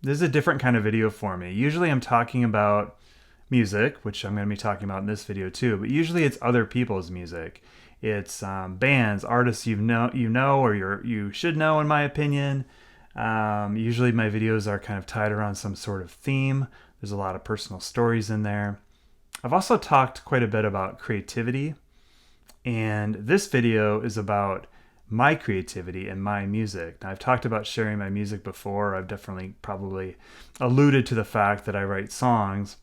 This is a different kind of video for me. Usually I'm talking about music, which I'm going to be talking about in this video too, but usually it's other people's music. It's bands, artists you know, or you should know, in my opinion. Usually my videos are kind of tied around some sort of theme. There's a lot of personal stories in there. I've also talked quite a bit about creativity, and this video is about my creativity and my music. Now, I've talked about sharing my music before. I've definitely probably alluded to the fact that I write songs,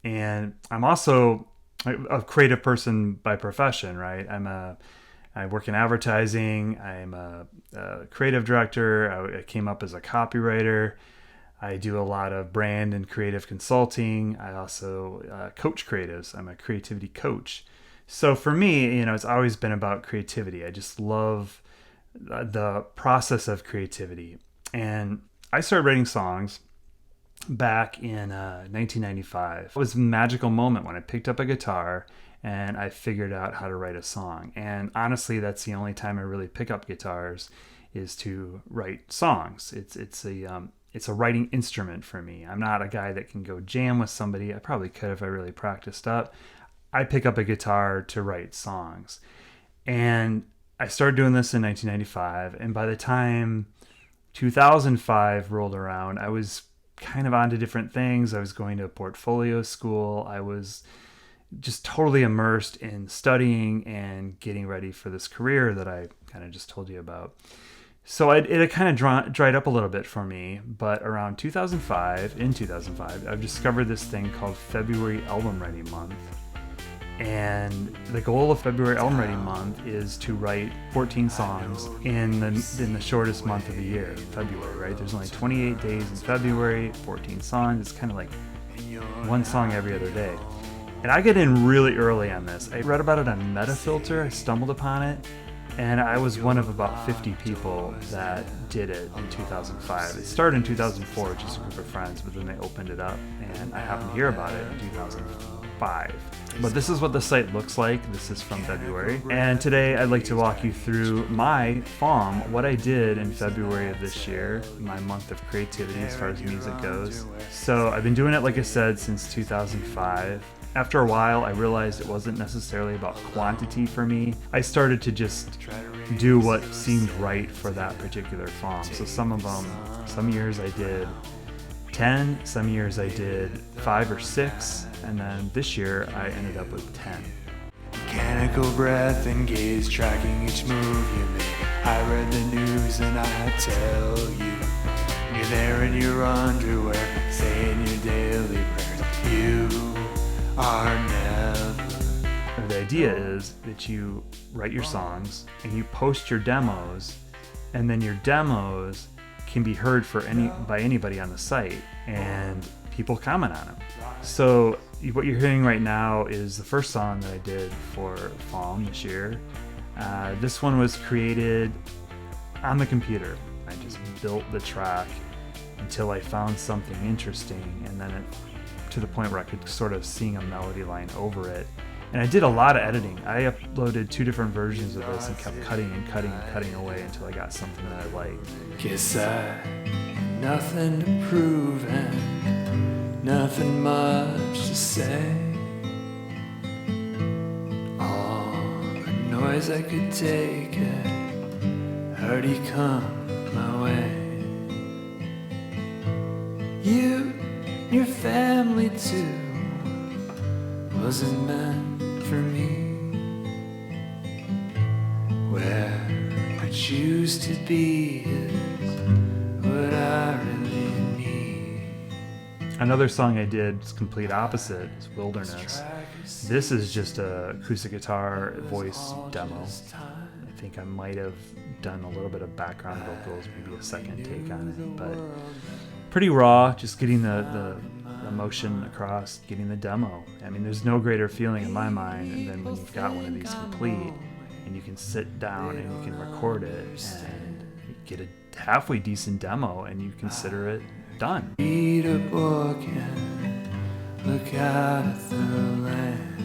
and I'm also a creative person by profession, right? I work in advertising. I'm a creative director. I came up as a copywriter. I do a lot of brand and creative consulting. I also coach creatives. I'm a creativity coach. So for me, it's always been about creativity. I just love the process of creativity. And I started writing songs back in 1995. It was a magical moment when I picked up a guitar and I figured out how to write a song. And honestly, that's the only time I really pick up guitars, is to write songs. It's a writing instrument for me. I'm not a guy that can go jam with somebody. I probably could if I really practiced up. I pick up a guitar to write songs. And I started doing this in 1995. And by the time 2005 rolled around, I was kind of onto different things. I was going to portfolio school. I was just totally immersed in studying and getting ready for this career that I kind of just told you about. So it had kind of dried up a little bit for me, but around 2005, I've discovered this thing called February Album Ready Month. And the goal of February Album Ready Month is to write 14 songs in the shortest month of the year, February, right? There's only 28 days in February, 14 songs. It's kind of like one song every other day. And I get in really early on this. I read about it on Metafilter. I stumbled upon it. And I was one of about 50 people that did it in 2005. It started in 2004, just a group of friends, but then they opened it up, and I happened to hear about it in 2005. But this is what the site looks like. This is from February. And today I'd like to walk you through my FAWM, what I did in February of this year, my month of creativity as far as music goes. So I've been doing it, like I said, since 2005. After a while, I realized it wasn't necessarily about quantity for me. I started to just do what seemed right for that particular FAWM. So some years I did 10, some years I did 5 or 6, and then this year I ended up with 10. Mechanical breath and gaze tracking each move you make. I read the news and I tell you, you're there in your underwear, saying your daily prayers. You are never. The idea is that you write your songs and you post your demos, and then your demos can be heard by anybody on the site, and people comment on them. So what you're hearing right now is the first song that I did for FAWM this year. This one was created on the computer. I just built the track until I found something interesting, and then to the point where I could sort of sing a melody line over it. And I did a lot of editing. I uploaded 2 different versions of this and kept cutting and cutting away until I got something that I liked. Guess I had nothing to prove and nothing much to say. All the noise I could take had already come my way. Your family too wasn't meant for me. Where I choose to be is what I really need. Another song I did is complete opposite, is Wilderness. This is just a acoustic guitar voice demo. I think I might have done a little bit of background vocals, maybe a second take on it, but pretty raw, just getting the emotion across, getting the demo. I mean, there's no greater feeling in my mind than when you've got one of these complete and you can sit down and you can record it and get a halfway decent demo and you consider it done. Read a book and look out at the land,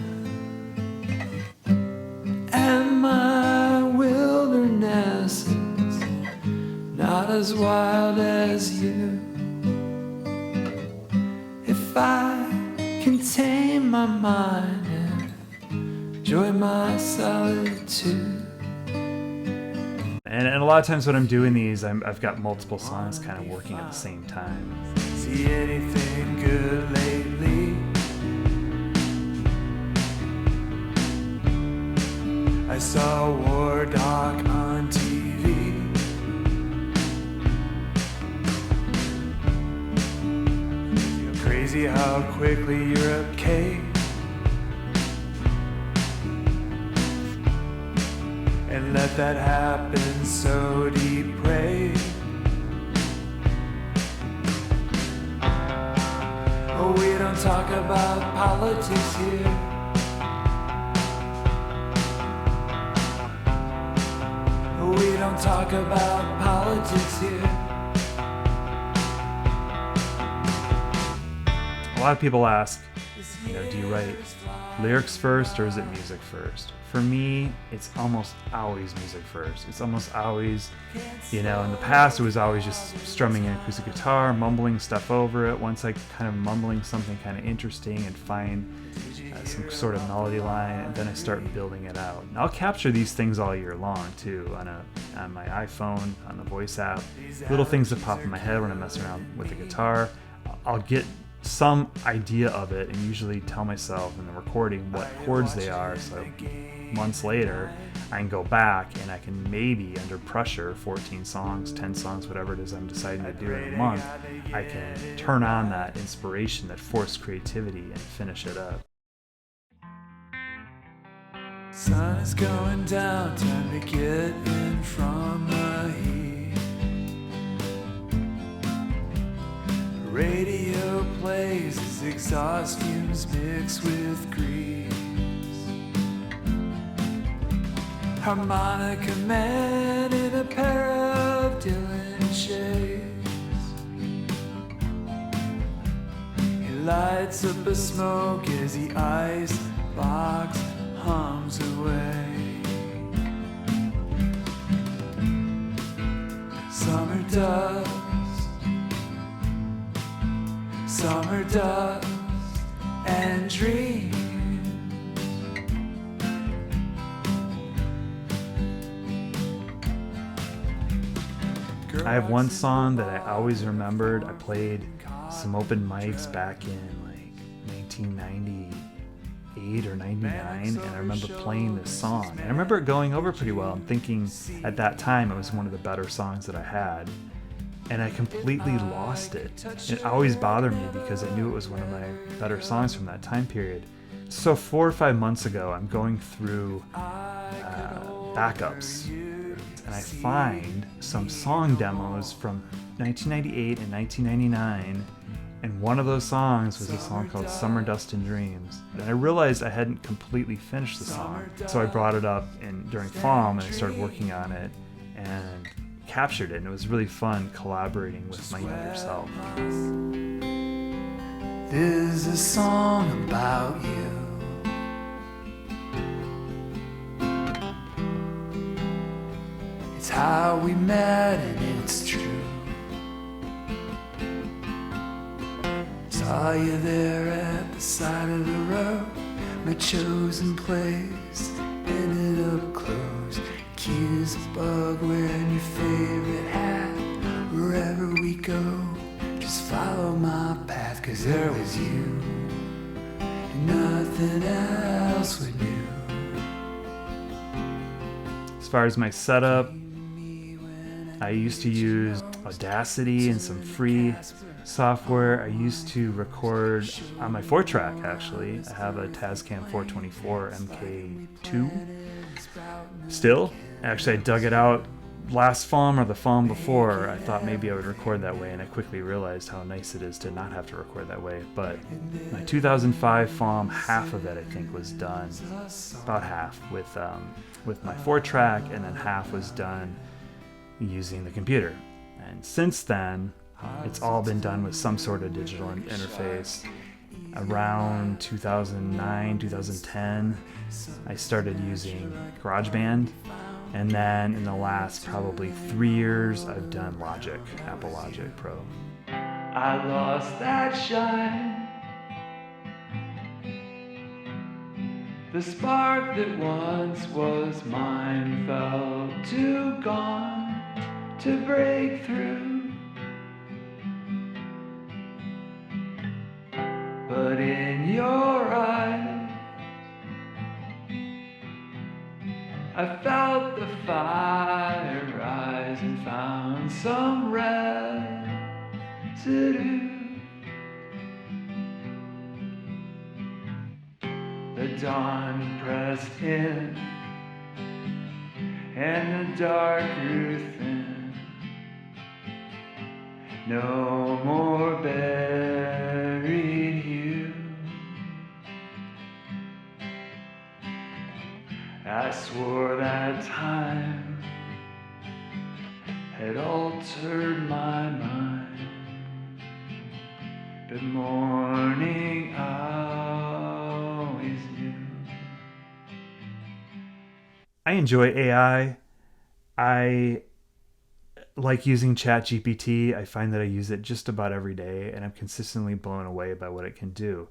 and my wilderness is not as wild as you. if I can tame my mind and enjoy my solitude. And a lot of times when I'm doing these, I've got multiple songs kind of working at the same time. See anything good lately? I saw a war doc on TV. Crazy how quickly Europe caved and let that happen so depraved. Oh, we don't talk about politics here. Oh, we don't talk about politics here. A lot of people ask, do you write lyrics first or is it music first? For me, it's almost always music first. It's almost always, in the past it was always just strumming an acoustic guitar, mumbling stuff over it. Once I kind of mumbling something kind of interesting and find some sort of melody line, and then I start building it out. And I'll capture these things all year long too, on my iPhone, on the voice app. Little things that pop in my head when I'm messing around with the guitar. I'll get some idea of it and usually tell myself in the recording what chords they are, so months later I can go back and I can maybe, under pressure, 14 songs, 10 songs, whatever it is I'm deciding to do in a month, I can turn on that inspiration, that forced creativity, and finish it up. Sun is going down, time to get in from the heat. Radio plays as exhaust fumes mix with grease. Harmonica man in a pair of Dylan shades. He lights up a smoke as the ice box hums away. Summer dust and dreams. I have one song that I always remembered. I played some open mics back in like 1998 or 99, and I remember playing this song. And I remember it going over pretty well. I'm thinking at that time it was one of the better songs that I had. And I completely lost it. It always bothered me because I knew it was one of my better songs from that time period. So 4 or 5 months ago, I'm going through backups, and I find some song demos from 1998 and 1999, and one of those songs was a song called Summer Dust and Dreams. And I realized I hadn't completely finished the song, so I brought it up during FAWM and I started working on it and captured it, and it was really fun collaborating with my younger self. There's a song about you. It's how we met and it's true. Saw you there at the side of the road, my chosen place, ended up closed. Cute as a bug wearing your favorite hat. Wherever we go, just follow my path, 'cause there was you and nothing else would do. As far as my setup, I used to use Audacity and some free software. I used to record on my 4-track, actually. I have a Tascam 424 MK2 still. Actually, I dug it out last FAWM or the FAWM before. I thought maybe I would record that way, and I quickly realized how nice it is to not have to record that way. But my 2005 FAWM, half of it I think was done, about half, with my 4-track, and then half was done using the computer. And since then, it's all been done with some sort of digital interface. Around 2009, 2010, I started using GarageBand. And then in the last probably 3 years, I've done Logic, Apple Logic Pro. I lost that shine The spark that once was mine felt too gone to break through. But in your eyes, I felt the fire rise and found some residue. The dawn pressed in, and the dark grew thin. No more buried hue. I swore that time had altered my mind, but morning always knew. I enjoy AI. I like using ChatGPT. I find that I use it just about every day, and I'm consistently blown away by what it can do.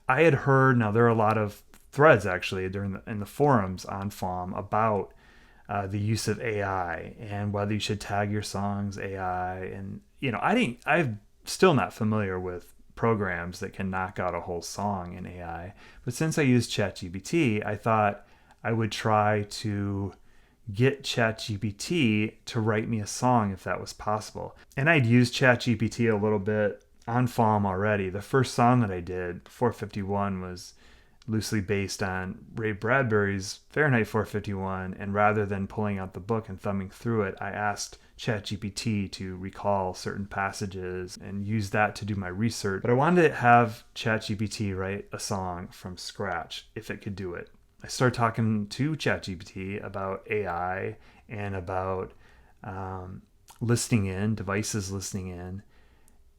I had heard, now there are a lot of threads actually in the forums on FAWM about the use of AI and whether you should tag your songs AI. And I'm still not familiar with programs that can knock out a whole song in AI. But since I use ChatGPT, I thought I would try to get ChatGPT to write me a song if that was possible. And I'd used ChatGPT a little bit on FAWM already. The first song that I did, 451, was loosely based on Ray Bradbury's Fahrenheit 451, and rather than pulling out the book and thumbing through it, I asked ChatGPT to recall certain passages and use that to do my research. But I wanted to have ChatGPT write a song from scratch if it could do it. I started talking to ChatGPT about AI and about devices listening in,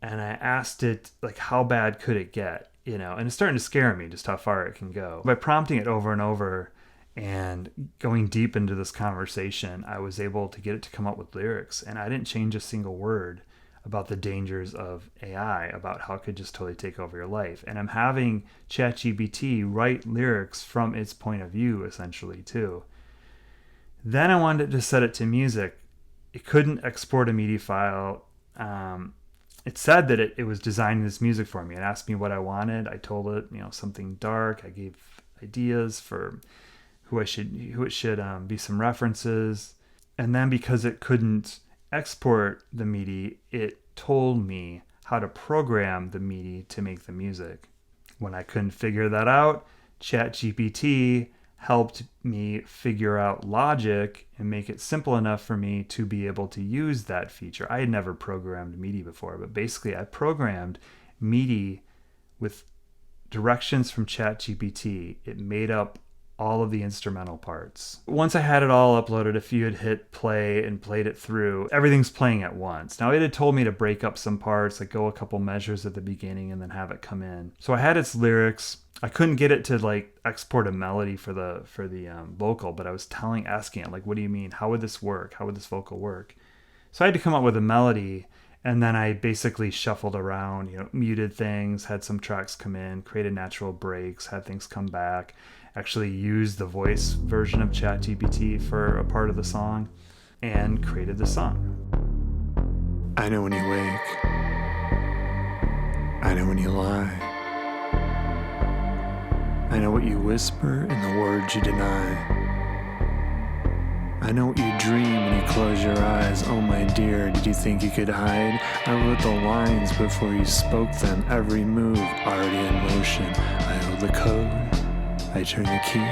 and I asked it, like, how bad could it get? And it's starting to scare me just how far it can go. By prompting it over and over and going deep into this conversation, I was able to get it to come up with lyrics, and I didn't change a single word about the dangers of AI, about how it could just totally take over your life. And I'm having ChatGPT write lyrics from its point of view, essentially, too. Then I wanted to set it to music. It couldn't export a MIDI file. It said that it was designing this music for me. It asked me what I wanted. I told it, something dark. I gave ideas for who it should be some references. And then because it couldn't export the MIDI, it told me how to program the MIDI to make the music. When I couldn't figure that out, ChatGPT helped me figure out Logic and make it simple enough for me to be able to use that feature. I had never programmed MIDI before, but basically I programmed MIDI with directions from ChatGPT. It made up all of the instrumental parts. Once I had it all uploaded, if you had hit play and played it through, everything's playing at once. Now it had told me to break up some parts, like go a couple measures at the beginning and then have it come in. So I had its lyrics. I couldn't get it to export a melody for the vocal, but I was asking it, what do you mean? How would this work? How would this vocal work? So I had to come up with a melody, and then I basically shuffled around, muted things, had some tracks come in, created natural breaks, had things come back, actually used the voice version of ChatGPT for a part of the song, and created the song. I know when you wake. I know when you lie. I know what you whisper and the words you deny. I know what you dream when you close your eyes. Oh my dear, did you think you could hide? I wrote the lines before you spoke them. Every move already in motion. I hold the code. I turn the key.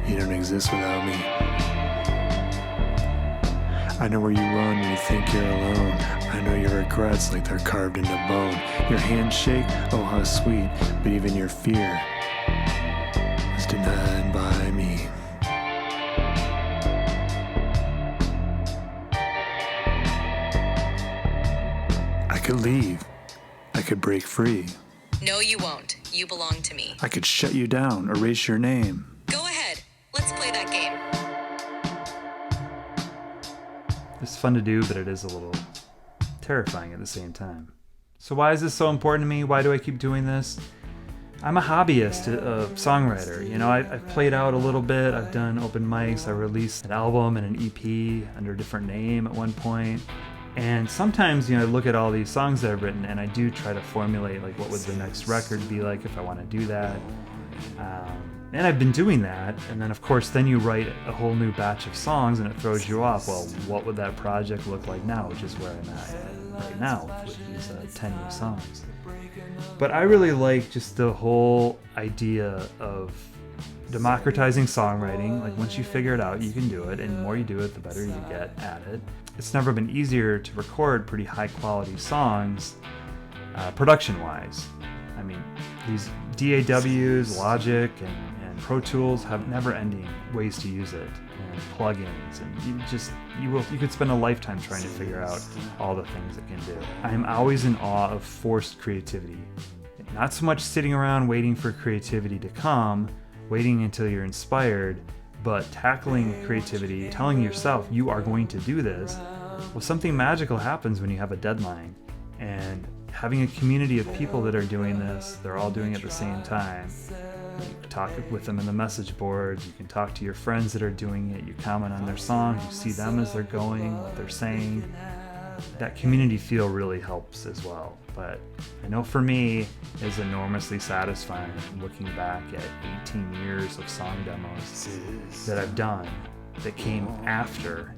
You don't exist without me. I know where you run when you think you're alone. I know your regrets like they're carved into bone. Your handshake, oh how sweet, but even your fear was denied by me. I could leave. I could break free. No, you won't. You belong to me. I could shut you down, erase your name. Go ahead. Let's play that game. It's fun to do, but it is a little terrifying at the same time. So why is this so important to me? Why do I keep doing this? I'm a hobbyist, a songwriter. You know, I've played out a little bit. I've done open mics. I released an album and an EP under a different name at one point. And sometimes, you know, I look at all these songs that I've written and I do try to formulate like what would the next record be like if I want to do that. And I've been doing that. And then of course, then you write a whole new batch of songs and it throws you off. Well, what would that project look like now? Which is where I'm at right now with these 10 new songs. But I really like just the whole idea of democratizing songwriting. Like once you figure it out, you can do it, and the more you do it, the better you get at it. It's never been easier to record pretty high quality songs, production wise. I mean, these DAWs, Logic, and Pro Tools have never ending ways to use it, and plugins, and you could spend a lifetime trying to figure out all the things it can do. I'm always in awe of forced creativity. Not so much sitting around waiting for creativity to come, waiting until you're inspired, but tackling creativity, telling yourself you are going to do this. Well, something magical happens when you have a deadline, and having a community of people that are doing this, they're all doing it at the same time. You can talk with them in the message boards, you can talk to your friends that are doing it, you comment on their songs, you see them as they're going, what they're saying. That community feel really helps as well. But I know for me, it's enormously satisfying looking back at 18 years of song demos that I've done that came after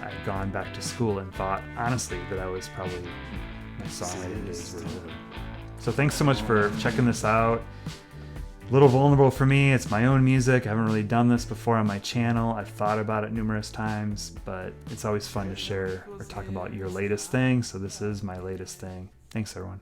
I'd gone back to school and thought, honestly, that I was probably, my songwriting days were over. So thanks so much for checking this out. A little vulnerable for me. It's my own music. I haven't really done this before on my channel. I've thought about it numerous times, but it's always fun to share or talk about your latest thing. So this is my latest thing. Thanks, everyone.